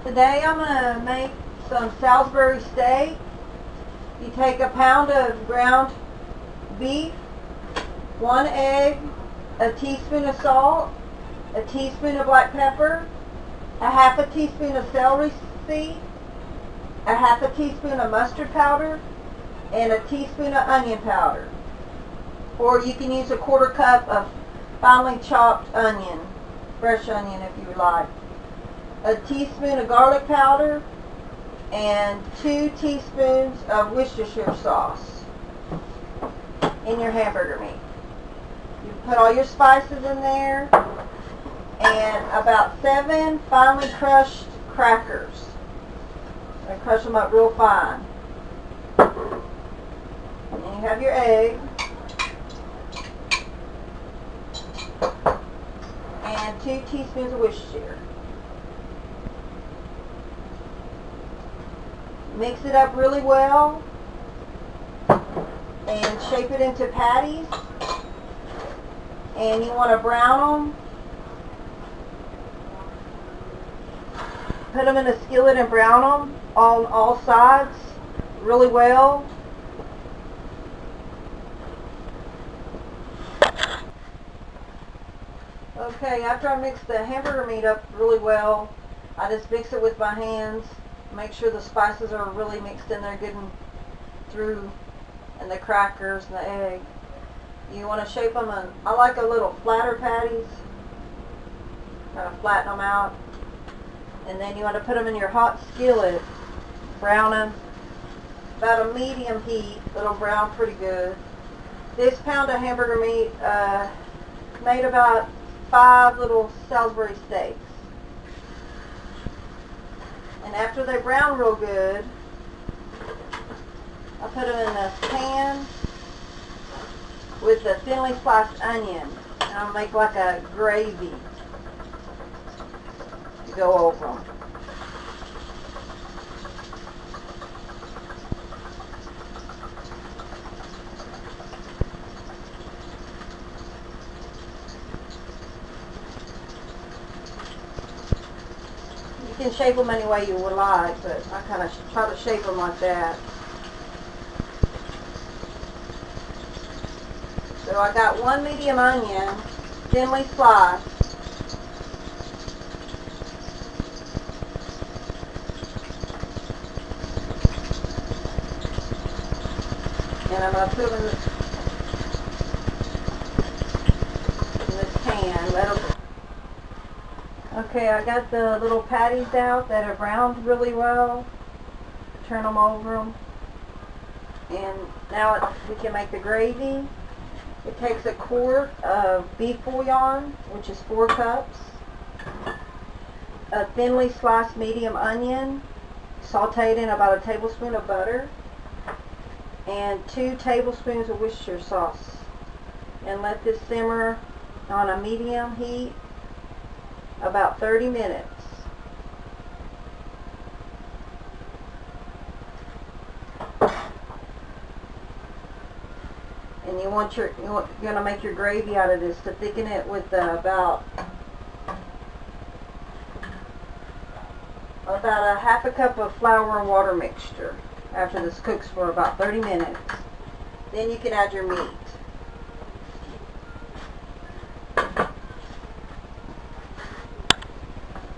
Today I'm going to make some Salisbury steak. You take a pound of ground beef, 1 egg, a teaspoon of salt, a teaspoon of black pepper, a half a teaspoon of celery seed, a half a teaspoon of mustard powder, and a teaspoon of onion powder. Or you can use a 1/4 cup of finely chopped onion, fresh onion if you would like. A teaspoon of garlic powder, and 2 teaspoons of Worcestershire sauce in your hamburger meat. You put all your spices in there, and about 7 finely crushed crackers. I crush them up real fine. And you have your egg, and 2 teaspoons of Worcestershire. Mix it up really well and shape it into patties. And you want to brown them. Put them in a skillet and brown them on all sides really well. Okay, after I mix the hamburger meat up really well, I just mix it with my hands. Make sure the spices are really mixed in there good and through, and the crackers and the egg. You want to shape them in, I like a little flatter patties. Kind of flatten them out. And then you want to put them in your hot skillet. Brown them. About a medium heat. It'll brown pretty good. This pound of hamburger meat made about 5 little Salisbury steaks. And after they brown real good, I put them in this pan with the thinly sliced onion. And I'll make like a gravy to go over them. You can shape them any way you would like, but I kind of try to shape them like that. So I got 1 medium onion, thinly sliced. And I'm going to put them in this pan. Let them. Okay, I got the little patties out that are browned really well. Turn them over them. And now we can make the gravy. It takes a quart of beef bouillon, which is 4 cups. A thinly sliced medium onion, sauteed in about a tablespoon of butter. And 2 tablespoons of Worcestershire sauce. And let this simmer on a medium heat about 30 minutes. And you're going to make your gravy out of this to thicken it with about a half a cup of flour and water mixture after this cooks for about 30 minutes. Then you can add your meat.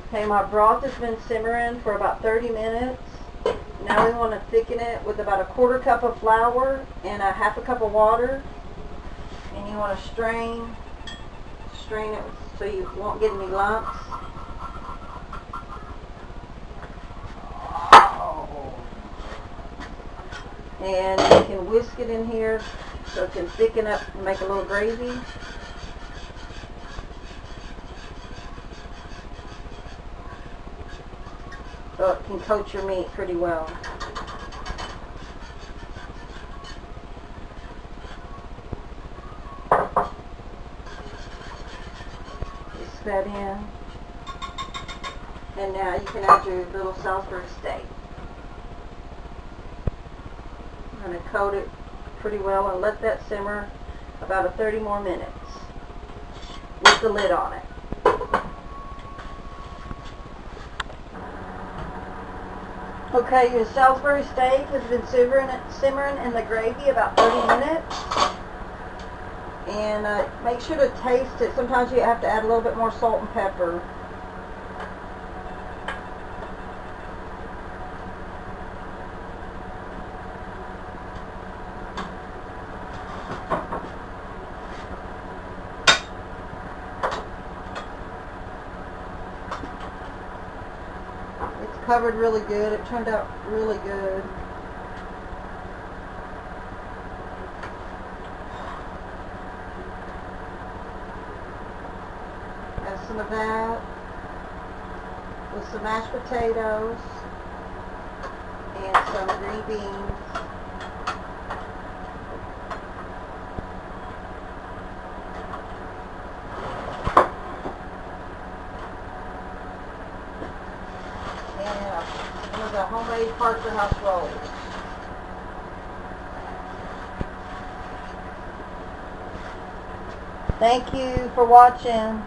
Okay, my broth has been simmering for about 30 minutes. Now we want to thicken it with about a 1/4 cup of flour and a half a cup of water. And you want to strain it so you won't get any lumps. And you can whisk it in here so it can thicken up and make a little gravy. So it can coat your meat pretty well. Whisk that in. And now you can add your little Salisbury steak. I'm going to coat it pretty well and let that simmer about 30 more minutes with the lid on it. Okay, your Salisbury steak has been simmering in the gravy about 30 minutes. And make sure to taste it. Sometimes you have to add a little bit more salt and pepper. It's covered really good. It turned out really good. Have some of that with some mashed potatoes and some green beans. And some of the homemade Parker House rolls. Thank you for watching.